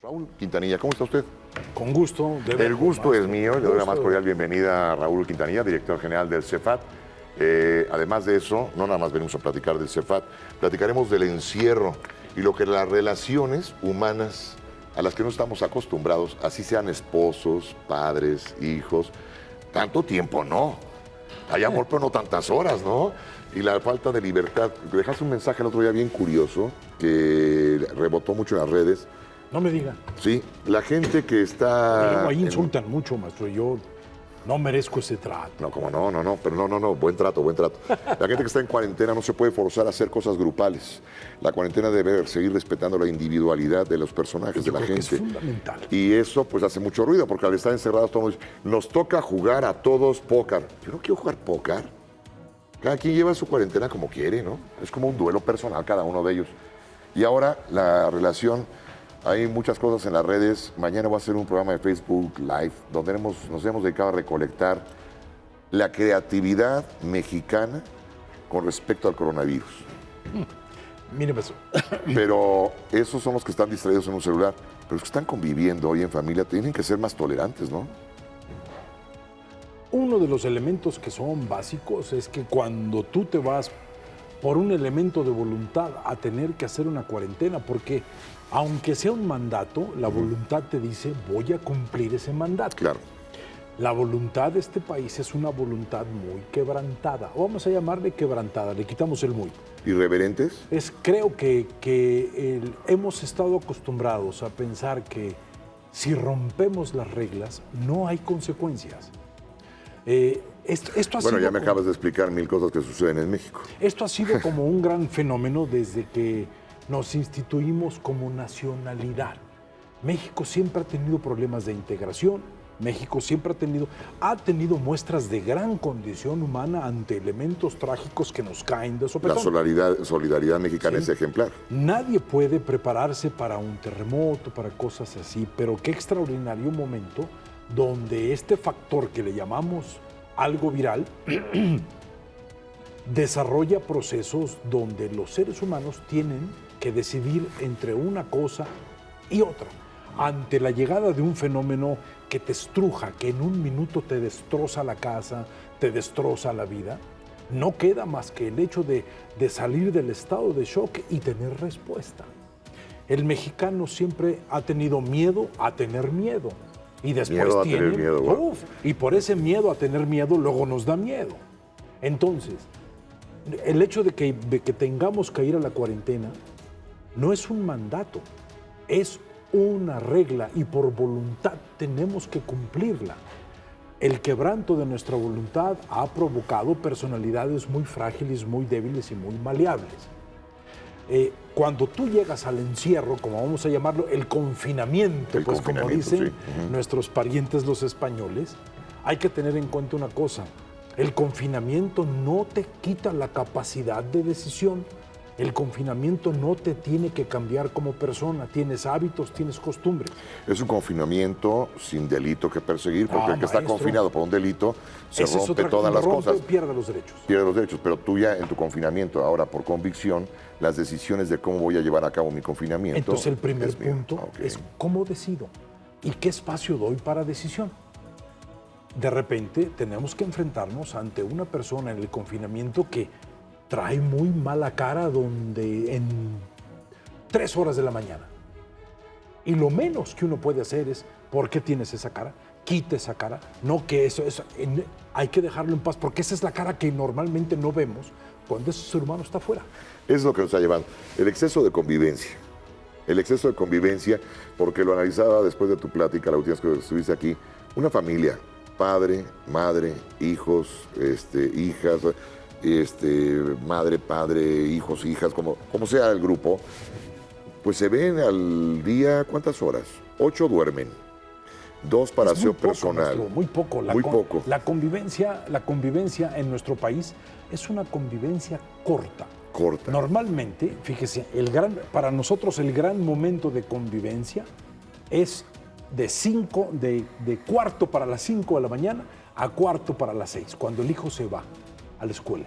Raúl Quintanilla, ¿cómo está usted? Con gusto. El gusto es mío. Le doy la más cordial bienvenida a Raúl Quintanilla, director general del CEFAT. Además de eso, no nada más venimos a platicar del CEFAT, platicaremos del encierro y lo que las relaciones humanas a las que no estamos acostumbrados, así sean esposos, padres, hijos, tanto tiempo no. Hay amor, pero no tantas horas, ¿no? Y la falta de libertad. Dejaste un mensaje el otro día bien curioso que rebotó mucho en las redes. No me diga. Sí, la gente que está... Ahí insultan mucho, maestro. Yo no merezco ese trato. No, como no, pero no, buen trato. La gente que está en cuarentena no se puede forzar a hacer cosas grupales. La cuarentena debe seguir respetando la individualidad de los personajes, de la gente. Es fundamental. Y eso pues hace mucho ruido, porque al estar encerrados todos nos toca jugar a todos póker. Yo no quiero jugar póker. Cada quien lleva su cuarentena como quiere, ¿no? Es como un duelo personal cada uno de ellos. Y ahora la relación... Hay muchas cosas en las redes. Mañana voy a hacer un programa de Facebook Live donde nos hemos dedicado a recolectar la creatividad mexicana con respecto al coronavirus. Mire, maestro. Pero esos son los que están distraídos en un celular. Pero los que están conviviendo hoy en familia tienen que ser más tolerantes, ¿no? Uno de los elementos que son básicos es que cuando tú te vas por un elemento de voluntad a tener que hacer una cuarentena, porque aunque sea un mandato, la voluntad te dice, voy a cumplir ese mandato. Claro. La voluntad de este país es una voluntad muy quebrantada, o vamos a llamarle quebrantada, le quitamos el muy. ¿Irreverentes? Creo que hemos estado acostumbrados a pensar que si rompemos las reglas, no hay consecuencias. Bueno, ya me acabas de explicar 1000 cosas que suceden en México. Esto ha sido como un gran fenómeno desde que nos instituimos como nacionalidad. México siempre ha tenido problemas de integración. México siempre ha tenido muestras de gran condición humana ante elementos trágicos que nos caen de sopetón. La solidaridad mexicana es ejemplar. Nadie puede prepararse para un terremoto, para cosas así, pero qué extraordinario momento donde este factor que le llamamos algo viral desarrolla procesos donde los seres humanos tienen que decidir entre una cosa y otra. Ante la llegada de un fenómeno que te estruja, que en un minuto te destroza la casa, te destroza la vida, no queda más que el hecho de salir del estado de shock y tener respuesta. El mexicano siempre ha tenido miedo a tener miedo. Y después y por ese miedo a tener miedo, luego nos da miedo. Entonces, el hecho de que tengamos que ir a la cuarentena no es un mandato, es una regla y por voluntad tenemos que cumplirla. El quebranto de nuestra voluntad ha provocado personalidades muy frágiles, muy débiles y muy maleables. Cuando tú llegas al encierro, como vamos a llamarlo, el confinamiento, como dicen sí. nuestros parientes los españoles, hay que tener en cuenta una cosa. El confinamiento no te quita la capacidad de decisión. El confinamiento no te tiene que cambiar como persona. Tienes hábitos, tienes costumbres. Es un confinamiento sin delito que perseguir, porque el que está confinado por un delito se rompe todas las cosas. Pierde los derechos. Pierde los derechos, pero tú ya en tu confinamiento, ahora por convicción, las decisiones de cómo voy a llevar a cabo mi confinamiento. Entonces el primer punto es cómo decido y qué espacio doy para decisión. De repente tenemos que enfrentarnos ante una persona en el confinamiento que trae muy mala cara donde en 3 horas de la mañana. Y lo menos que uno puede hacer es, ¿por qué tienes esa cara? Quita esa cara. No que eso hay que dejarlo en paz, porque esa es la cara que normalmente no vemos cuando ese ser humano está afuera. Es lo que nos está llevando. El exceso de convivencia. El exceso de convivencia, porque lo analizaba después de tu plática, la última vez que estuviste aquí, una familia, padre, madre, hijos, hijas, madre, padre, hijos, hijas, como sea el grupo, pues se ven al día, ¿cuántas horas? 8 duermen, 2 para aseo personal. Muy poco. Muy poco. La convivencia en nuestro país es una convivencia corta. Normalmente, fíjese, para nosotros el gran momento de convivencia es de cuarto para las 5 de la mañana a cuarto para las 6, cuando el hijo se va a la escuela.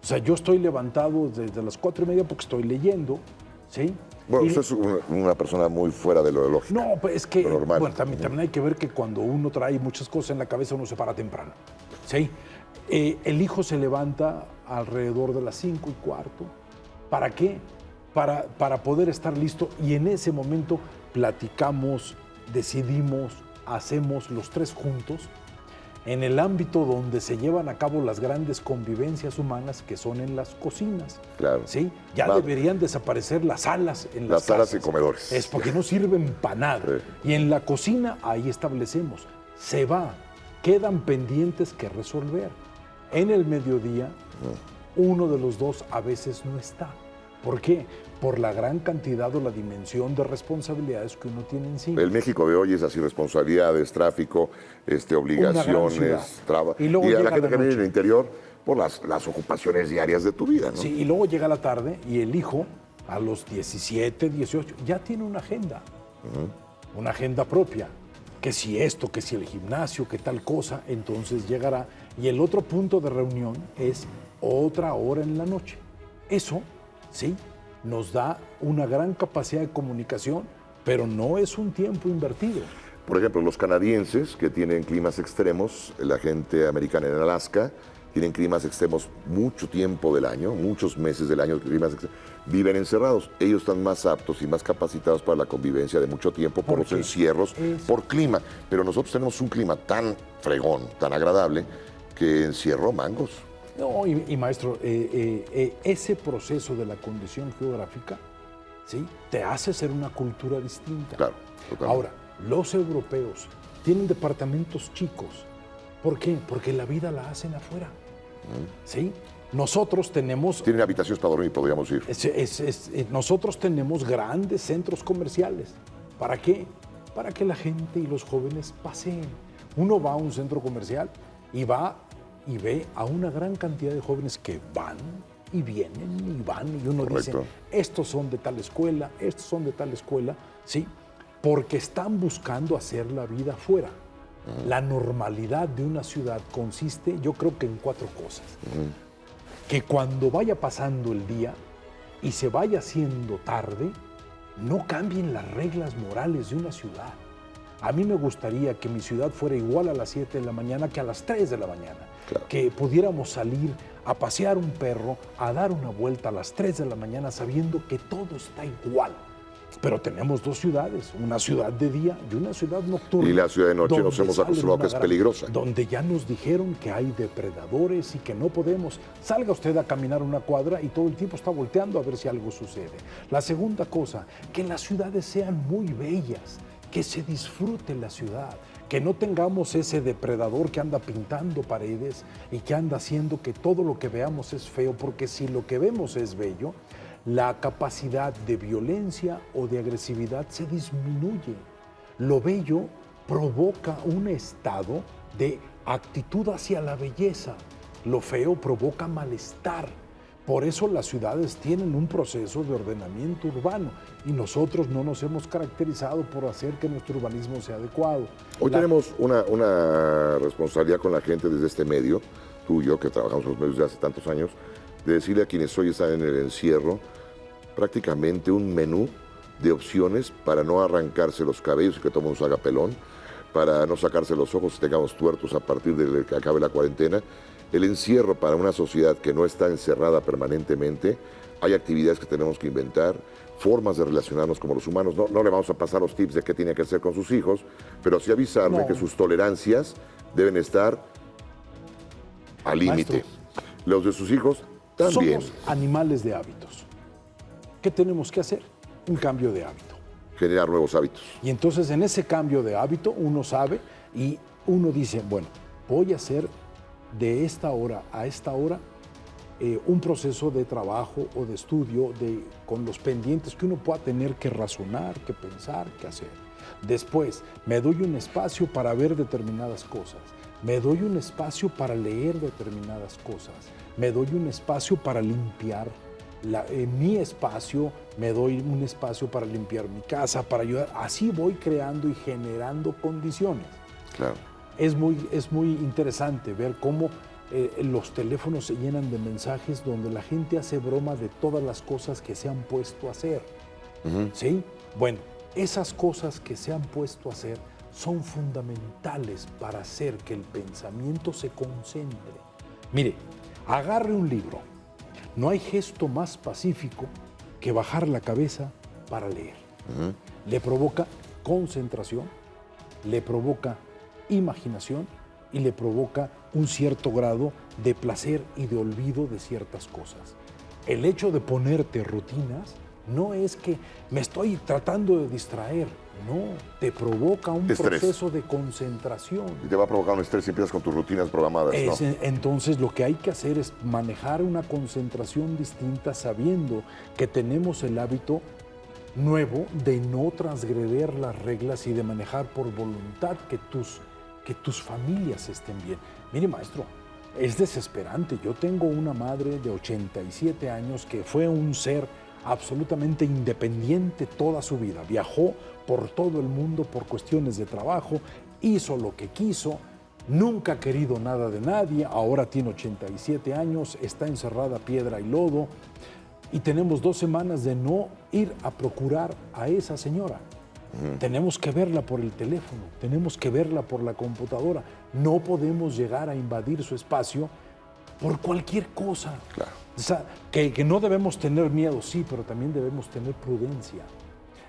O sea, yo estoy levantado desde las 4:30 porque estoy leyendo, ¿sí? Bueno, Y- usted es una persona muy fuera de lo lógico. No, pues es que Lo normal. bueno, también hay que ver que cuando uno trae muchas cosas en la cabeza uno se para temprano. ¿Sí? El hijo se levanta alrededor de las 5:15. ¿Para qué? Para poder estar listo y en ese momento platicamos, decidimos, hacemos los tres juntos en el ámbito donde se llevan a cabo las grandes convivencias humanas que son en las cocinas. Claro. ¿Sí? Ya Va- deberían desaparecer las salas en Las salas casas. y comedores. Es porque no sirven para nada. Sí. Y en la cocina ahí establecemos. Se va, quedan pendientes que resolver. En el mediodía, uno de los dos a veces no está. ¿Por qué? Por la gran cantidad o la dimensión de responsabilidades que uno tiene encima. El México de hoy es así, responsabilidades, tráfico, obligaciones, ciudad. trabajo. Y luego Y a llega la gente la que vive en noche. el interior, por las ocupaciones diarias de tu vida, ¿no? Sí, y luego llega la tarde y el hijo, a los 17, 18, ya tiene una agenda. Una agenda propia. Que si esto, que si el gimnasio, que tal cosa, entonces llegará. Y el otro punto de reunión es otra hora en la noche. Eso, sí, nos da una gran capacidad de comunicación, pero no es un tiempo invertido. Por ejemplo, los canadienses que tienen climas extremos, la gente americana en Alaska, tienen climas extremos mucho tiempo del año, muchos meses del año, viven encerrados. Ellos están más aptos y más capacitados para la convivencia de mucho tiempo por los qué? encierros, por clima. Pero nosotros tenemos un clima tan fregón, tan agradable, que encierró mangos. No, y maestro, ese proceso de la condición geográfica, ¿sí?, te hace ser una cultura distinta. Claro, totalmente. Ahora, los europeos tienen departamentos chicos. ¿Por qué? Porque la vida la hacen afuera. ¿Sí? Nosotros tenemos... Tienen habitaciones para dormir, podríamos ir. nosotros tenemos grandes centros comerciales. ¿Para qué? Para que la gente y los jóvenes paseen. Uno va a un centro comercial y va y ve a una gran cantidad de jóvenes que van y vienen y van y uno Correcto. dice, estos son de tal escuela, estos son de tal escuela, ¿sí? Porque están buscando hacer la vida afuera. La normalidad de una ciudad consiste, yo creo que en 4 cosas. Que cuando vaya pasando el día y se vaya haciendo tarde, no cambien las reglas morales de una ciudad. A mí me gustaría que mi ciudad fuera igual a las 7 de la mañana que a las 3 de la mañana. Claro. Que pudiéramos salir a pasear un perro, a dar una vuelta a las 3 de la mañana sabiendo que todo está igual. Pero tenemos 2 ciudades, una ciudad de día y una ciudad nocturna. Y la ciudad de noche donde nos hemos sale acostumbrado una que es gran- peligrosa. Donde ya nos dijeron que hay depredadores y que no podemos. Salga usted a caminar una cuadra y todo el tiempo está volteando a ver si algo sucede. La segunda cosa, que las ciudades sean muy bellas, que se disfrute la ciudad, que no tengamos ese depredador que anda pintando paredes y que anda haciendo que todo lo que veamos es feo, porque si lo que vemos es bello, la capacidad de violencia o de agresividad se disminuye. Lo bello provoca un estado de actitud hacia la belleza. Lo feo provoca malestar. Por eso las ciudades tienen un proceso de ordenamiento urbano y nosotros no nos hemos caracterizado por hacer que nuestro urbanismo sea adecuado. Hoy tenemos una responsabilidad con la gente desde este medio, tú y yo, que trabajamos en los medios desde hace tantos años, de decirle a quienes hoy están en el encierro prácticamente un menú de opciones para no arrancarse los cabellos y que todo el mundo se haga pelón, para no sacarse los ojos y tengamos tuertos a partir de que acabe la cuarentena. El encierro para una sociedad que no está encerrada permanentemente, hay actividades que tenemos que inventar, formas de relacionarnos como los humanos. No le vamos a pasar los tips de qué tiene que hacer con sus hijos, pero sí avisarle No. que sus tolerancias deben estar al límite. Maestro. Los de sus hijos también. Somos animales de hábitos. ¿Qué tenemos que hacer? Un cambio de hábito. Generar nuevos hábitos. Y entonces en ese cambio de hábito uno sabe y uno dice, bueno, voy a hacer de esta hora a esta hora un proceso de trabajo o de estudio con los pendientes que uno pueda tener que razonar, que pensar, que hacer. Después, me doy un espacio para ver determinadas cosas. Me doy un espacio para leer determinadas cosas. Me doy un espacio para limpiar mi espacio, me doy un espacio para limpiar mi casa, para ayudar. Así voy creando y generando condiciones. Claro. Es muy interesante ver cómo los teléfonos se llenan de mensajes donde la gente hace broma de todas las cosas que se han puesto a hacer. ¿Sí? Bueno, esas cosas que se han puesto a hacer son fundamentales para hacer que el pensamiento se concentre. Mire, agarre un libro. No hay gesto más pacífico que bajar la cabeza para leer. Le provoca concentración, le provoca imaginación y le provoca un cierto grado de placer y de olvido de ciertas cosas. El hecho de ponerte rutinas no es que me estoy tratando de distraer, no, te provoca un proceso de concentración. Y te va a provocar un estrés si empiezas con tus rutinas programadas, ¿no? Entonces lo que hay que hacer es manejar una concentración distinta sabiendo que tenemos el hábito nuevo de no transgredir las reglas y de manejar por voluntad que tus familias estén bien. Mire, maestro, es desesperante. Yo tengo una madre de 87 años que fue un ser absolutamente independiente toda su vida. Viajó por todo el mundo por cuestiones de trabajo, hizo lo que quiso, nunca ha querido nada de nadie, ahora tiene 87 años, está encerrada piedra y lodo, y tenemos 2 semanas de no ir a procurar a esa señora. Tenemos que verla por el teléfono, tenemos que verla por la computadora. No podemos llegar a invadir su espacio por cualquier cosa. Claro. O sea, que no debemos tener miedo, sí, pero también debemos tener prudencia.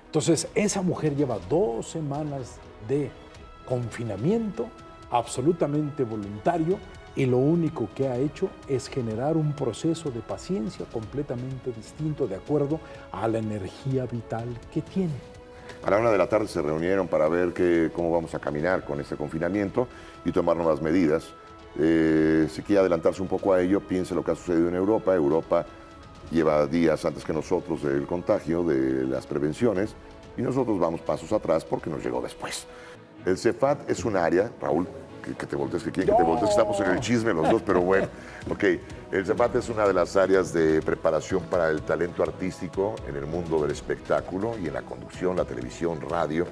Entonces, esa mujer lleva 2 semanas de confinamiento absolutamente voluntario y lo único que ha hecho es generar un proceso de paciencia completamente distinto de acuerdo a la energía vital que tiene. A la 1 de la tarde se reunieron para ver cómo vamos a caminar con este confinamiento y tomar nuevas medidas. Si quiere adelantarse un poco a ello, piense lo que ha sucedido en Europa. Europa lleva días antes que nosotros del contagio, de las prevenciones, y nosotros vamos pasos atrás porque nos llegó después. El CEFAT es un área, Raúl, que te voltees, que quieren que te voltees, estamos en el chisme los dos, pero bueno, ok. El CEFAT es una de las áreas de preparación para el talento artístico en el mundo del espectáculo y en la conducción, la televisión, radio.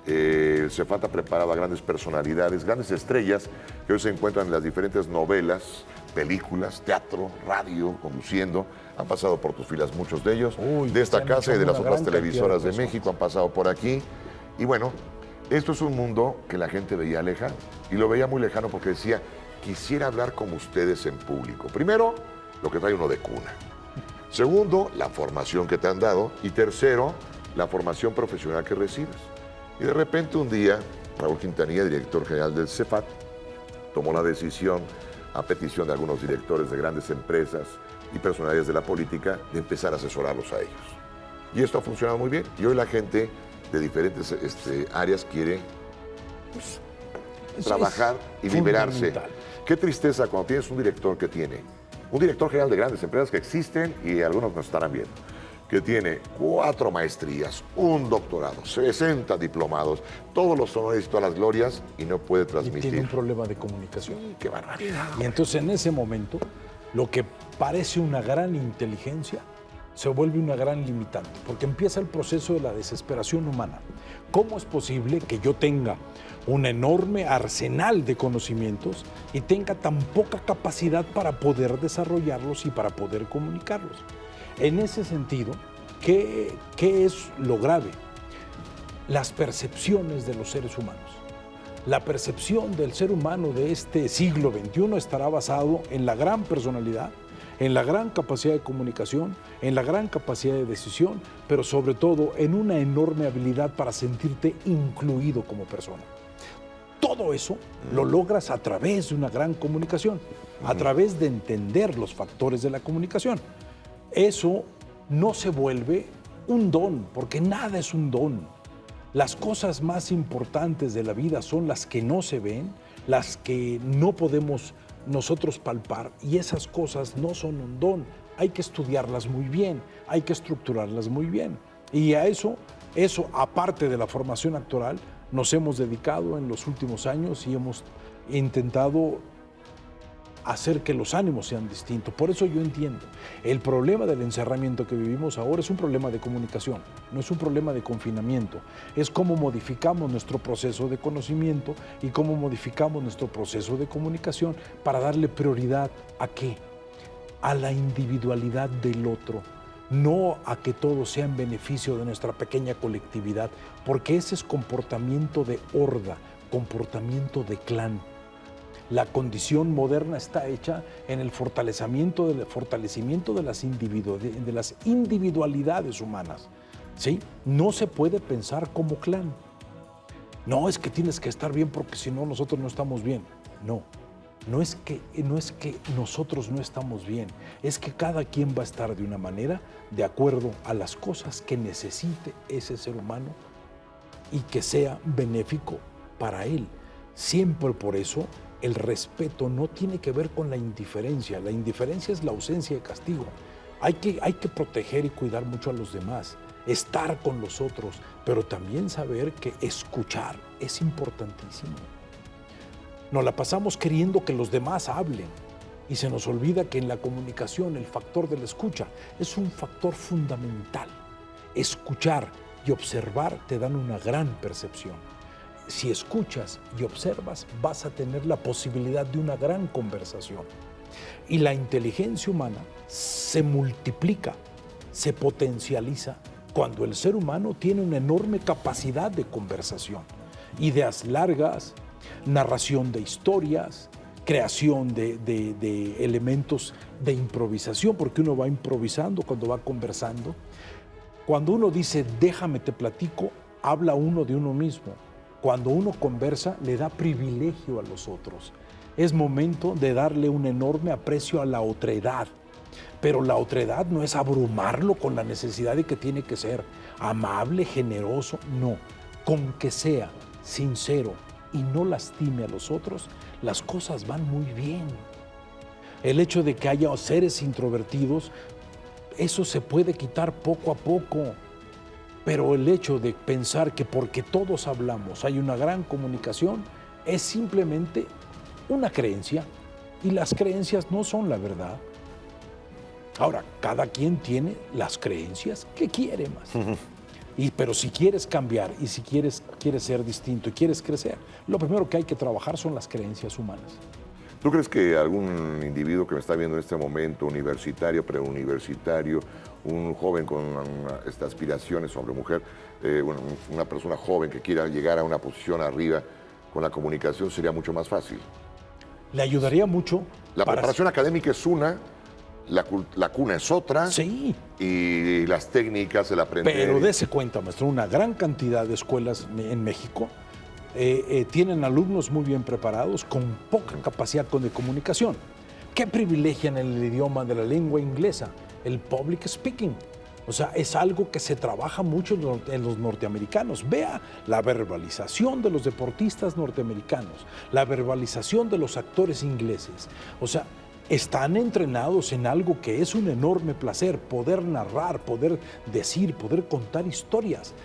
El CEFAT ha preparado a grandes personalidades, grandes estrellas que hoy se encuentran en las diferentes novelas, películas, teatro, radio, conduciendo. Han pasado por tus filas muchos de ellos, de esta casa y de las otras televisoras de México, han pasado por aquí. Y bueno, esto es un mundo que la gente veía lejano, y lo veía muy lejano porque decía, quisiera hablar como ustedes en público. Primero, lo que trae uno de cuna. Segundo, la formación que te han dado. Y tercero, la formación profesional que recibes. Y de repente un día, Raúl Quintanilla, director general del CEFAT, tomó la decisión, a petición de algunos directores de grandes empresas y personalidades de la política, de empezar a asesorarlos a ellos. Y esto ha funcionado muy bien. Y hoy la gente de diferentes áreas quiere trabajar y liberarse. Qué tristeza cuando tienes un director que tiene, un director general de grandes empresas que existen y algunos nos estarán viendo, que tiene 4 maestrías, un doctorado, 60 diplomados, todos los honores y todas las glorias, y no puede transmitir. Y tiene un problema de comunicación. ¡Qué barbaridad! Y entonces en ese momento, lo que parece una gran inteligencia se vuelve una gran limitante, porque empieza el proceso de la desesperación humana. ¿Cómo es posible que yo tenga un enorme arsenal de conocimientos y tenga tan poca capacidad para poder desarrollarlos y para poder comunicarlos? En ese sentido, ¿qué es lo grave? Las percepciones de los seres humanos. La percepción del ser humano de este siglo XXI estará basado en la gran personalidad, en la gran capacidad de comunicación, en la gran capacidad de decisión, pero sobre todo en una enorme habilidad para sentirte incluido como persona. Todo eso lo logras a través de una gran comunicación, a través de entender los factores de la comunicación. Eso no se vuelve un don, porque nada es un don. Las cosas más importantes de la vida son las que no se ven, las que no podemos nosotros palpar, y esas cosas no son un don. Hay que estudiarlas muy bien, hay que estructurarlas muy bien. Y a eso aparte de la formación actoral, nos hemos dedicado en los últimos años y hemos intentado hacer que los ánimos sean distintos. Por eso yo entiendo, el problema del encerramiento que vivimos ahora es un problema de comunicación, no es un problema de confinamiento. Es cómo modificamos nuestro proceso de conocimiento y cómo modificamos nuestro proceso de comunicación para darle prioridad ¿a qué? A la individualidad del otro. no a que todo sea en beneficio de nuestra pequeña colectividad, porque ese es comportamiento de horda, comportamiento de clan. La condición moderna está hecha en el fortalecimiento de las individualidades humanas, ¿sí? No se puede pensar como clan. No es que tienes que estar bien porque si no nosotros no estamos bien. No es que nosotros no estamos bien, es que cada quien va a estar de una manera de acuerdo a las cosas que necesite ese ser humano y que sea benéfico para él. Siempre por eso el respeto no tiene que ver con la indiferencia es la ausencia de castigo. Hay que proteger y cuidar mucho a los demás, estar con los otros, pero también saber que escuchar es importantísimo. Nos la pasamos queriendo que los demás hablen y se nos olvida que en la comunicación el factor de la escucha es un factor fundamental. Escuchar y observar te dan una gran percepción. Si escuchas y observas, vas a tener la posibilidad de una gran conversación. Y la inteligencia humana se multiplica, se potencializa cuando el ser humano tiene una enorme capacidad de conversación. Ideas largas, narración de historias, creación de elementos de improvisación, porque uno va improvisando cuando va conversando. Cuando uno dice, déjame te platico, habla uno de uno mismo. Cuando uno conversa, le da privilegio a los otros. Es momento de darle un enorme aprecio a la otredad. Pero la otredad no es abrumarlo con la necesidad de que tiene que ser amable, generoso, no. Con que sea sincero y no lastime a los otros, las cosas van muy bien. El hecho de que haya seres introvertidos, eso se puede quitar poco a poco. Pero el hecho de pensar que porque todos hablamos hay una gran comunicación es simplemente una creencia y las creencias no son la verdad. Ahora, cada quien tiene las creencias que quiere más. Pero si quieres cambiar y si quieres ser distinto y quieres crecer, lo primero que hay que trabajar son las creencias humanas. ¿Tú crees que algún individuo que me está viendo en este momento, universitario, preuniversitario, un joven con aspiraciones, hombre o mujer, una persona joven que quiera llegar a una posición arriba, con la comunicación sería mucho más fácil? Le ayudaría mucho. La preparación académica es una, la cuna es otra. Sí. Y las técnicas, el aprender. Pero dése cuenta, maestro, una gran cantidad de escuelas en México tienen alumnos muy bien preparados con poca capacidad de comunicación. ¿Qué privilegian el idioma de la lengua inglesa? El public speaking. O sea, es algo que se trabaja mucho en los norteamericanos. Vea la verbalización de los deportistas norteamericanos, la verbalización de los actores ingleses. O sea, están entrenados en algo que es un enorme placer, poder narrar, poder decir, poder contar historias.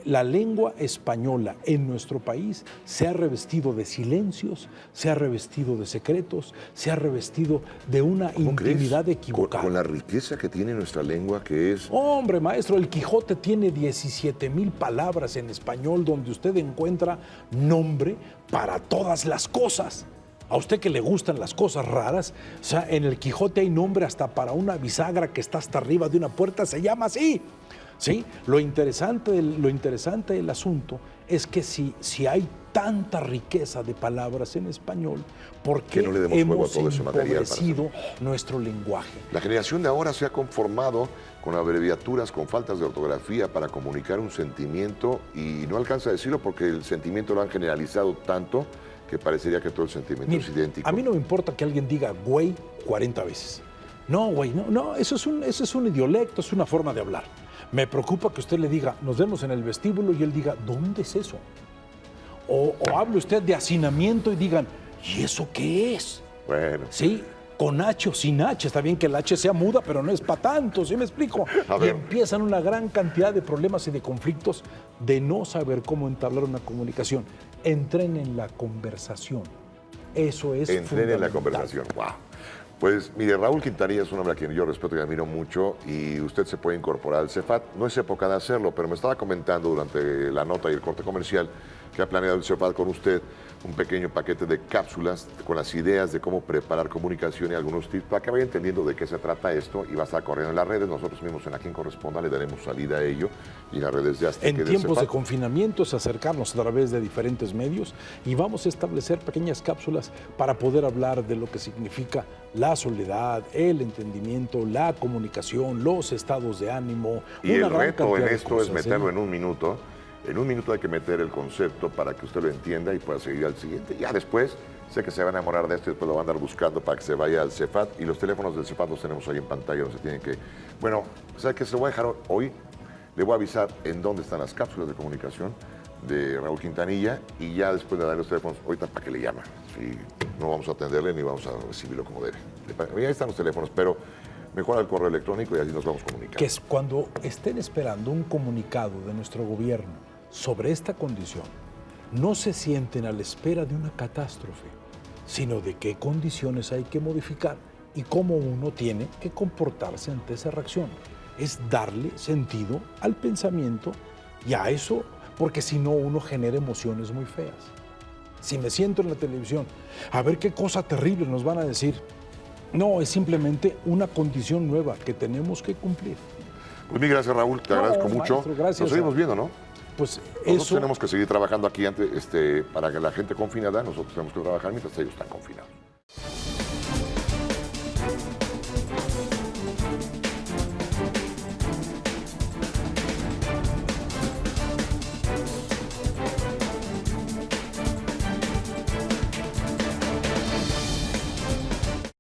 La lengua española en nuestro país se ha revestido de silencios, se ha revestido de secretos, se ha revestido de una intimidad equivocada. Con la riqueza que tiene nuestra lengua, que es... Hombre, maestro, el Quijote tiene 17,000 palabras en español donde usted encuentra nombre para todas las cosas. A usted que le gustan las cosas raras, o sea, en el Quijote hay nombre hasta para una bisagra que está hasta arriba de una puerta, se llama así. ¿Sí? Lo interesante del asunto es que si hay tanta riqueza de palabras en español, ¿por qué no le demos hemos todo ese material empobrecido nuestro lenguaje? La generación de ahora se ha conformado con abreviaturas, con faltas de ortografía para comunicar un sentimiento y no alcanza a decirlo porque el sentimiento lo han generalizado tanto que parecería que todo el sentimiento es idéntico. A mí no me importa que alguien diga güey 40 veces. No, güey, no, eso es un idiolecto, es una forma de hablar. Me preocupa que usted le diga, nos vemos en el vestíbulo, y él diga, ¿dónde es eso? O hable usted de hacinamiento y digan, ¿y eso qué es? Bueno. Sí, con H o sin H. Está bien que el H sea muda, pero no es para tanto, ¿sí me explico? Y empiezan una gran cantidad de problemas y de conflictos de no saber cómo entablar una comunicación. Entrenen la conversación. Eso es fundamental. Entrenen la conversación, wow. Pues mire, Raúl Quintanilla es un hombre a quien yo respeto y admiro mucho y usted se puede incorporar al CEFAT. No es época de hacerlo, pero me estaba comentando durante la nota y el corte comercial que ha planeado el CEFAT con usted un pequeño paquete de cápsulas con las ideas de cómo preparar comunicación y algunos tips para que vaya entendiendo de qué se trata esto y va a estar corriendo en las redes. Nosotros mismos en A Quien Corresponda le daremos salida a ello y las redes de Azteca. En tiempos de confinamiento es acercarnos a través de diferentes medios y vamos a establecer pequeñas cápsulas para poder hablar de lo que significa la soledad, el entendimiento, la comunicación, los estados de ánimo. Y el reto en esto es meterlo en un minuto. En un minuto hay que meter el concepto para que usted lo entienda y pueda seguir al siguiente. Ya después, sé que se va a enamorar de esto y después lo va a andar buscando para que se vaya al CEFAT. Y los teléfonos del CEFAT los tenemos ahí en pantalla, donde se tienen que... Bueno, o sea que se lo voy a dejar hoy. Le voy a avisar en dónde están las cápsulas de comunicación de Raúl Quintanilla y ya después de darle los teléfonos, ahorita para que le llama. Sí, no vamos a atenderle ni vamos a recibirlo como debe. Ahí están los teléfonos, pero mejor el correo electrónico y así nos vamos comunicando. Que es cuando estén esperando un comunicado de nuestro gobierno sobre esta condición, no se sienten a la espera de una catástrofe, sino de qué condiciones hay que modificar y cómo uno tiene que comportarse ante esa reacción. Es darle sentido al pensamiento y a eso, porque si no uno genera emociones muy feas. Si me siento en la televisión a ver qué cosa terrible nos van a decir, no, es simplemente una condición nueva que tenemos que cumplir. Pues mil gracias, Raúl, te agradezco mucho. Maestro, gracias. Nos seguimos viendo, ¿no? Pues nosotros eso tenemos que seguir trabajando aquí antes, para que la gente confinada, nosotros tenemos que trabajar mientras ellos están confinados.